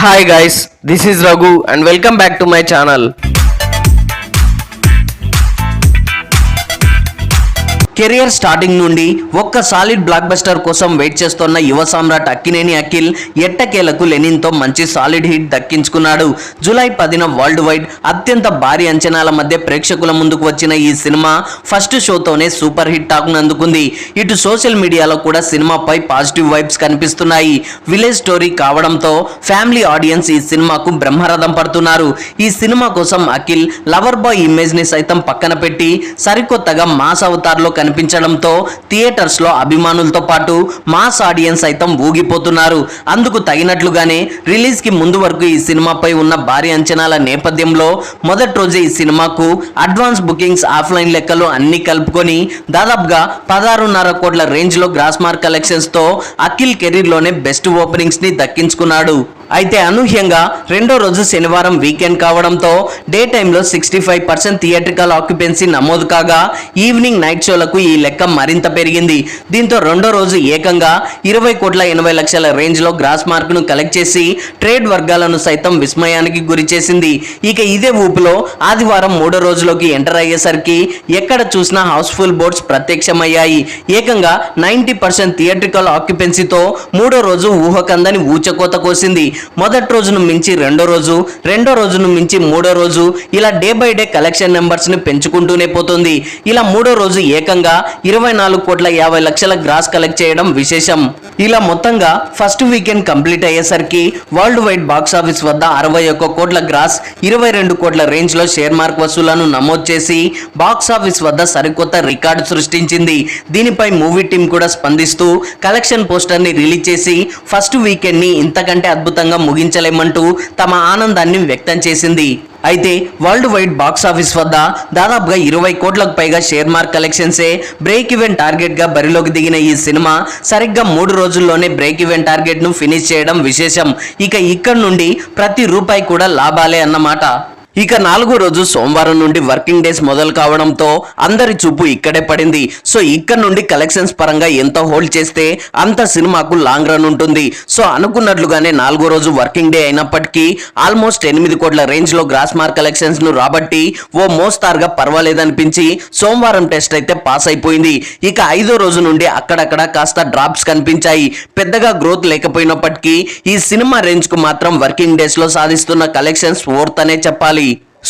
Hi guys, this is Raghu and welcome back to my channel. Career starting నుండి ఒక్క solid blockbuster కోసం wait చేస్తున్న యువ సామ్రాట్ అక్కినేని అఖిల్ ఎట్టకేలకు లెనిన్తో మంచి సాలిడ్ హిట్ దక్కించుకున్నాడు. జూలై 10న వరల్డ్ వైడ్ అత్యంత భారీ అంచనాల మధ్య ప్రేక్షకుల ముందుకు వచ్చిన ఈ సినిమా ఫస్ట్ షోతోనే సూపర్ హిట్ టాక్ను అందుకుంది. ఇటు సోషల్ మీడియాలో కూడా సినిమాపై పాజిటివ్ వైబ్స్ కనిపిస్తున్నాయి. విలేజ్ స్టోరీ కావడంతో ఫ్యామిలీ ఆడియన్స్ ఈ సినిమాకు బ్రహ్మరథం పడుతున్నారు. ఈ సినిమా కోసం అఖిల్ లవర్ బాయ్ ఇమేజ్ ని సైతం పక్కన పెట్టి సరికొత్తగా మాస్ అవతార్లో కనిపించడంతో థియేటర్స్ లో అభిమానులతో పాటు మాస్ ఆడియన్స్ సైతం ఊగిపోతున్నారు. అందుకు తగినట్లుగానే రిలీజ్ కి ముందు వరకు ఈ సినిమాపై ఉన్న భారీ అంచనాల నేపథ్యంలో మొదటి రోజే ఈ సినిమాకు అడ్వాన్స్ బుకింగ్స్ ఆఫ్లైన్ లెక్కలు అన్ని కలుపుకొని దాదాపుగా 16.5 కోట్ల రేంజ్ లో గ్రాస్ మార్క్ కలెక్షన్స్ తో అఖిల్ కెరీర్ లోనే బెస్ట్ ఓపెనింగ్స్ ని దక్కించుకున్నాడు. అయితే అనూహ్యంగా రెండో రోజు శనివారం వీకెండ్ కావడంతో డే టైంలో 65% థియేట్రికల్ ఆక్యుపెన్సీ నమోదు కాగా ఈవినింగ్ నైట్ షోలకు ఈ లెక్క మరింత పెరిగింది. దీంతో రెండో రోజు ఏకంగా 20.80 కోట్ల రేంజ్ లో గ్రాస్ మార్క్ ను కలెక్ట్ చేసి ట్రేడ్ వర్గాలను సైతం విస్మయానికి గురి చేసింది. ఇక ఇదే ఊపులో ఆదివారం మూడో రోజులోకి ఎంటర్ అయ్యేసరికి ఎక్కడ చూసినా హౌస్ఫుల్ బోర్డ్స్ ప్రత్యక్షమయ్యాయి. ఏకంగా 90% థియేట్రికల్ ఆక్యుపెన్సీతో మూడో రోజు ఊహకందని ఊచకోత కోసింది. మొదటి రోజును మించి రెండో రోజును మించి మూడో రోజు ఇలా day by day collection numbers ని పెంచుకుంటూనే పోతుంది. ఇలా మూడో రోజు ఏకంగా 24.50 కోట్ల గ్రాస్ కలెక్ట్ చేయడం విశేషం. ఇలా మొత్తంగా ఫస్ట్ వీకెండ్ కంప్లీట్ అయ్యేసరికి వరల్డ్ వైడ్ బాక్స్ ఆఫీస్ వద్ద 61 కోట్ల గ్రాస్ 22 కోట్ల రేంజ్ లో షేర్ మార్క్ వసూలను నమోదు చేసి బాక్స్ ఆఫీస్ వద్ద సరికొత్త రికార్డు సృష్టించింది. దీనిపై మూవీ టీం కూడా స్పందిస్తూ కలెక్షన్ పోస్టర్ ని రిలీజ్ చేసి ఫస్ట్ వీకెండ్ ని ఇంతకంటే అద్భుతంగా ముగించలేమంటూ తమ ఆనందాన్ని వ్యక్తం చేసింది. అయితే వరల్డ్ వైడ్ బాక్స్ ఆఫీస్ వద్ద దాదాపుగా 20 కోట్లకు పైగా షేర్ మార్క్ కలెక్షన్సే బ్రేక్ ఈవెన్ టార్గెట్ గా బరిలోకి దిగిన ఈ సినిమా సరిగ్గా 3 రోజుల్లోనే బ్రేక్ ఈవెన్ టార్గెట్ ను ఫినిష్ చేయడం విశేషం. ఇక ఇక్కడ నుండి ప్రతి రూపాయి కూడా లాభాలే అన్నమాట. ఇక 4వ రోజు సోమవారం నుండి వర్కింగ్ డేస్ మొదలు కావడంతో అందరి చూపు ఇక్కడే పడింది. సో ఇక్కడ నుండి కలెక్షన్స్ పరంగా ఎంత హోల్డ్ చేస్తే అంత సినిమాకు లాంగ్ రన్ ఉంటుంది. సో అనుకున్నట్లుగానే 4వ రోజు వర్కింగ్ డే అయినప్పటికీ ఆల్మోస్ట్ 8 కోట్ల రేంజ్ లో గ్రాస్ మార్క్ కలెక్షన్స్ ను రాబట్టి ఓ మోస్తారుగా పర్వాలేదనిపించి సోమవారం టెస్ట్ అయితే పాస్ అయిపోయింది. ఇక 5వ రోజు నుండి అక్కడక్కడ కాస్త డ్రాప్స్ కనిపించాయి. పెద్దగా గ్రోత్ లేకపోయినప్పటికీ ఈ సినిమా రేంజ్ కు మాత్రం వర్కింగ్ డేస్ లో సాధిస్తున్న కలెక్షన్స్ వర్త్ అనే చెప్పాలి.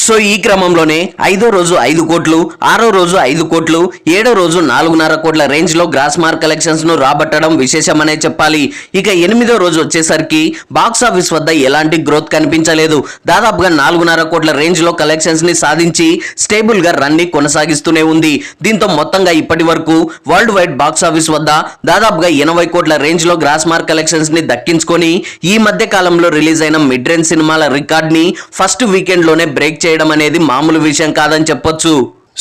సో ఈ క్రమంలోనే 5వ రోజు 5 కోట్లు, 6వ రోజు 5 కోట్లు, 7వ రోజు 4.5 కోట్ల రేంజ్ లో గ్రాస్ మార్క్ కలెక్షన్స్ ను రాబట్టడం విశేషమనే చెప్పాలి. ఇక 8వ రోజు వచ్చేసరికి బాక్స్ ఆఫీస్ వద్ద ఎలాంటి గ్రోత్ కనిపించలేదు. దాదాపుగా 4.5 కోట్ల రేంజ్ లో కలెక్షన్స్ ని సాధించి స్టేబుల్ గా రన్ ని కొనసాగిస్తూనే ఉంది. దీంతో మొత్తంగా ఇప్పటి వరకు వరల్డ్ వైడ్ బాక్స్ ఆఫీస్ వద్ద దాదాపుగా 80 కోట్ల రేంజ్ లో గ్రాస్ మార్క్ కలెక్షన్స్ ని దక్కించుకొని ఈ మధ్య కాలంలో రిలీజ్ అయిన మిడ్ రేంజ్ సినిమాల రికార్డ్ ని ఫస్ట్ వీకెండ్ లోనే బ్రేక్ చేయడం అనేది మామూలు విషయం కాదని చెప్పొచ్చు.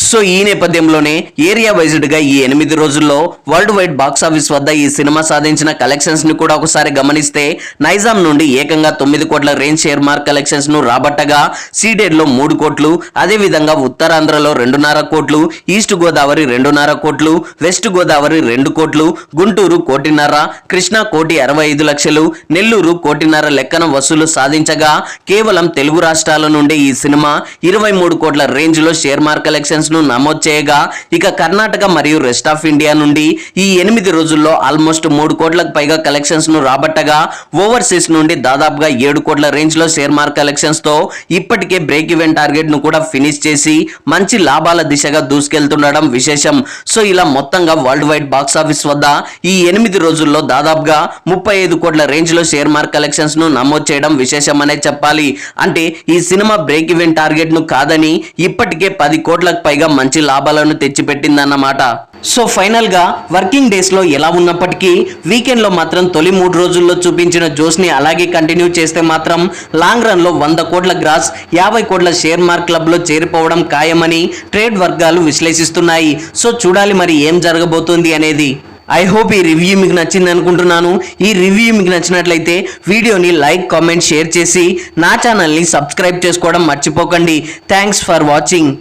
సో ఈ నేపథ్యంలోనే ఏరియా వైజ్డ్ గా ఈ 8 రోజుల్లో వరల్డ్ వైడ్ బాక్స్ ఆఫీస్ వద్ద ఈ సినిమా సాధించిన కలెక్షన్స్ ని కూడా ఒకసారి గమనిస్తే నైజాం నుండి ఏకంగా 9 కోట్ల రేంజ్ షేర్ మార్క్ కలెక్షన్స్ ను రాబట్టగా సీడెడ్ లో 3 కోట్లు, అదే విధంగా ఉత్తరాంధ్రలో 2.5 కోట్లు, ఈస్ట్ గోదావరి 2.5 కోట్లు, వెస్ట్ గోదావరి 2 కోట్లు, గుంటూరు 1.5 కోటి, కృష్ణా 1.65 లక్షలు, నెల్లూరు 1.5 కోటి లెక్కన వసూలు సాధించగా కేవలం తెలుగు రాష్ట్రాల నుండి ఈ సినిమా 23 కోట్ల రేంజ్ లో షేర్ మార్క్ కలెక్షన్స్ ను నమోదు చేయగా ఇక కర్ణాటక మరియు రెస్ట్ ఆఫ్ ఇండియా నుండి ఈ 8 రోజుల్లో ఆల్మోస్ట్ 3 కోట్లకు పైగా కలెక్షన్స్ ను రాబట్టగా ఓవర్సీస్ నుండి దాదాపుగా 7 కోట్ల రేంజ్ లో షేర్ మార్క్ కలెక్షన్స్ తో ఇప్పటికే బ్రేక్ ఈవెన్ టార్గెట్ ను కూడా ఫినిష్ చేసి మంచి లాభాల దిశగా దూసుకెళ్తుండడం విశేషం. సో ఇలా మొత్తంగా వరల్డ్ వైడ్ బాక్స్ ఆఫీస్ వద్ద ఈ 8 రోజుల్లో దాదాపుగా 35 కోట్ల రేంజ్ లో షేర్ మార్క్ కలెక్షన్స్ ను నమోదు చేయడం విశేషం అనే చెప్పాలి. అంటే ఈ సినిమా బ్రేక్ ఈవెన్ టార్గెట్ ను కాదని ఇప్పటికే 10 కోట్లకు పైగా మంచి లాభాలను తెచ్చిపెట్టిందన్నమాట. సో ఫైనల్ గా వర్కింగ్ డేస్ లో ఎలా ఉన్నప్పటికీ వీకెండ్ లో మాత్రం తొలి 3 రోజుల్లో చూపించిన జోస్ ని అలాగే కంటిన్యూ చేస్తే మాత్రం లాంగ్ రన్ లో 100 కోట్ల గ్రాస్ 50 కోట్ల షేర్ మార్క్ క్లబ్ లో చేరిపోవడం ఖాయమని ట్రేడ్ వర్గాలు విశ్లేషిస్తున్నాయి. సో చూడాలి మరి ఏం జరగబోతుంది అనేది. ఐ హోప్ ఈ రివ్యూ మీకు నచ్చింది అనుకుంటున్నాను. ఈ రివ్యూ మీకు నచ్చినట్లయితే వీడియోని లైక్, కామెంట్, షేర్ చేసి నా ఛానల్ని సబ్స్క్రైబ్ చేసుకోవడం మర్చిపోకండి. Thanks for watching.